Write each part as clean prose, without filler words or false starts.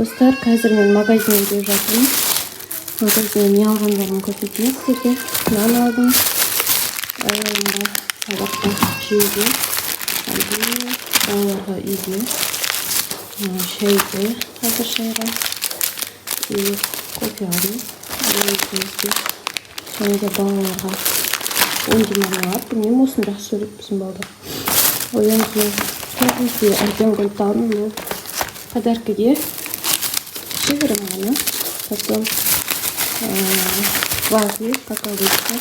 Достар, қазір мен магазиннен келіп жатырмын. Магазиннен не алғандарымды көрсетейін сіздерге. Нан алдым. Айларымда сабаққа жеуге. Балаларға үйге. Шайды қазір шайға. И кофе алдым. Және де балаларға 10 мармелад. Білмеймін, осыны жақсы сөйлеп біздің балдар. Одан кейін тоғызды әлден қойып алдым. Подаркаге шифером ғана. Потом вазы, какао-дышка.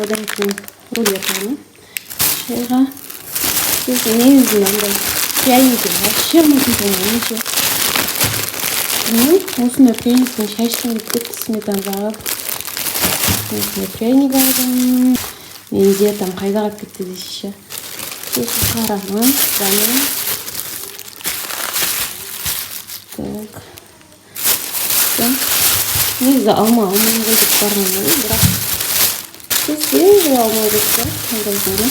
Одан кейін рулетаны. Шайға. Негізі андай пряники вообще ұнайтын осындай пряниктен шай ішкен көп сметана жағып. Осындай пряник алдым. Менде там қайда қалып кетті десейші. Сосын қараман, дана. Так. Негізі алмай қойып барған еді, бірақ свежий алмай қойып магазинде.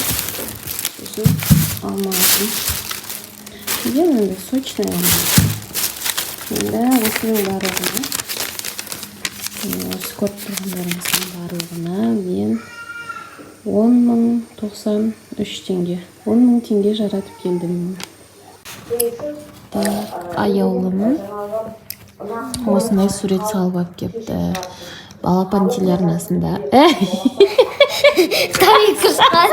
Сосын алмадым. Где надо? Сочная алмай. Да, осының барлығына. Осы көріп тұрғандарымыздың барлығына мен 10.093 теңге. 10.000 теңге жаратып келдім. Аяулымын. Осындай сурет салып алып кепті. Балапан телеарнасында. Таби кушқан.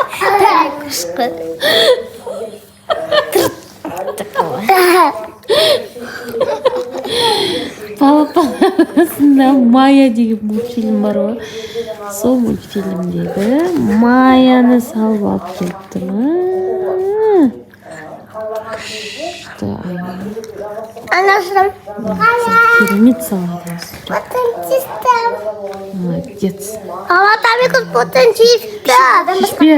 Балапан арасында Майя деген мультфильм бар ғой. Сол мультфильмдегі Майяны салып алып кеттім. Күшті аяулым. Анашым. Керемет салады. Потом чисто. Молодец. Ала таби потом чисто. Шишпе.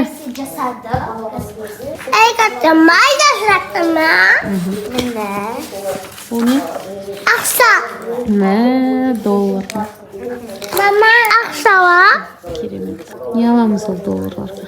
Эй, как-то майда жраттыма. Ол не? Ақша. Долларға. Мама, ақшаға. Керемет. Не аламыз ол долларларға?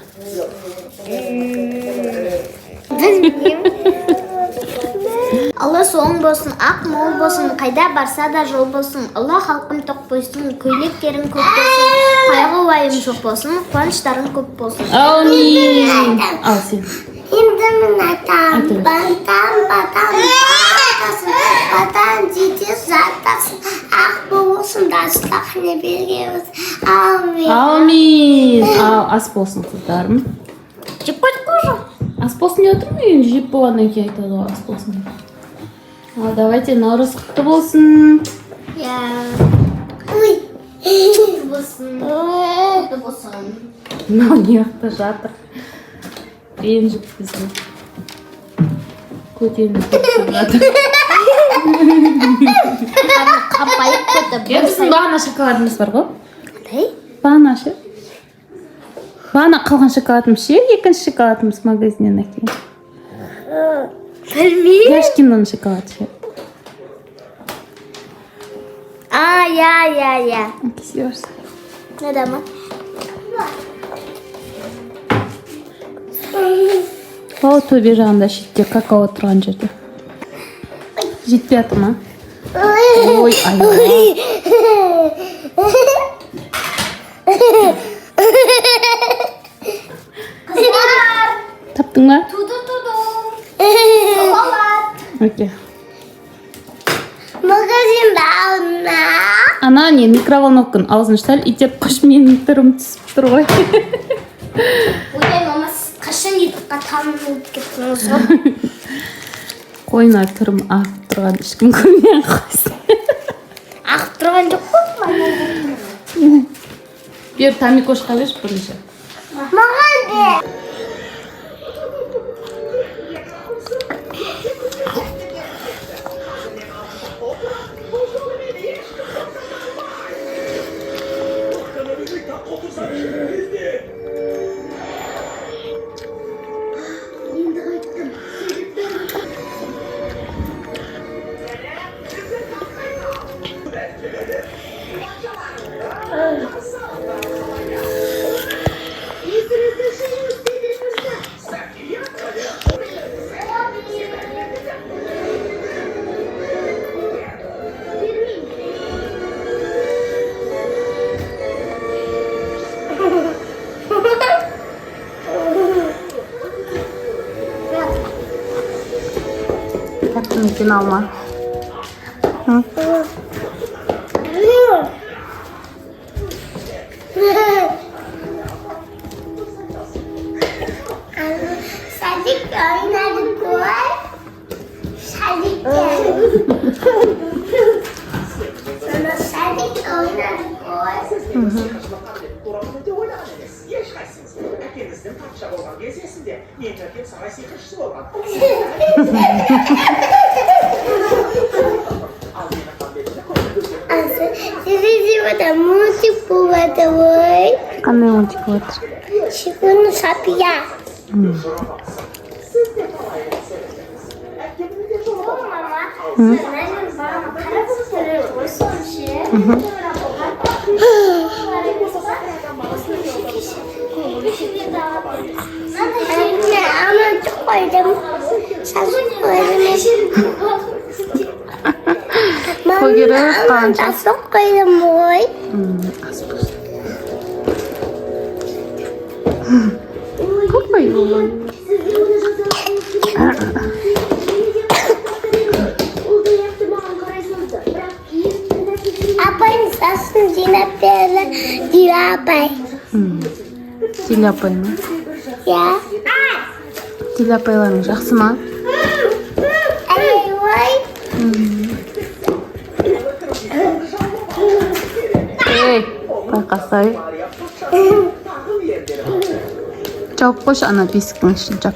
Алла соң болсын, ақ мол болсын, қайда барса да жол болсын. Алла халқын тоқ болсын, көйлектерін көп болсын, қайғы уайым жоқ болсын, қуаныштарын көп болсын. Аумин. Ал сен. Енді мен айтам, батан жете жатасын, ақ болсын, дастақыны бергеміз. Аумин. Аумин. Ас болсын қыздарым. Жеп қойдық қожа. Ас болсын не отырмын мен? Жеп болғаннан кейін айтады ғой ас болсын. Ал давайте наурыз құтты болсын. Ой. Құтты болсын. Құтты болсын. Мынау не жақта жатыр. Ренжіп бізге. Көтеніп жатыр. Қапайып көті. Біздің бағана шоколадымыз бар ғой. Қандай? Бағана ше. Бағана қалған шоколадымыз ше. Екінші шоколадымыз магазиннен әкелген. Білмеймін. Яшкинның шоколады ше. Я. Кесерсің. Недама? Ол төбе жағында шетте какао тұрған жерде. Жетпей атыр ма? Ой, айла. Қыздар! Таптың ба? Туду. Шоколад. Окей. Магазинда алдына. Ана не микроволновканың аузын сәл итеп қош менің түрім түсіп тұр ғой. Ойдай мама қашан етіпқа танылып кеттіңіз ғой. Қойна түрім ағып тұрған ешкім көрмеген қойсын. Ағып тұрған жоқ қой. Бер тамикошқа берші бірінші. Маған де. Taktım ekin alma. Hı? Sadik oynadık var. Sadik Sana sadik oynadık var. Sizi burada musik bulmadı var. Qanday o'yinchi qilyapti? Şifonu sapiya. Anne ama çok koydum. Çok koydum. Koyuyoruz, kanca. Çok koydum boy. Koyuyor. Apa yang sasın jinapela dirapay. Dil apaymi? Ya. Dil apaylarınız yaxshimi? Ay vay. Ey, bayqasay. Javob qo'sh ana besiqni ishini chop.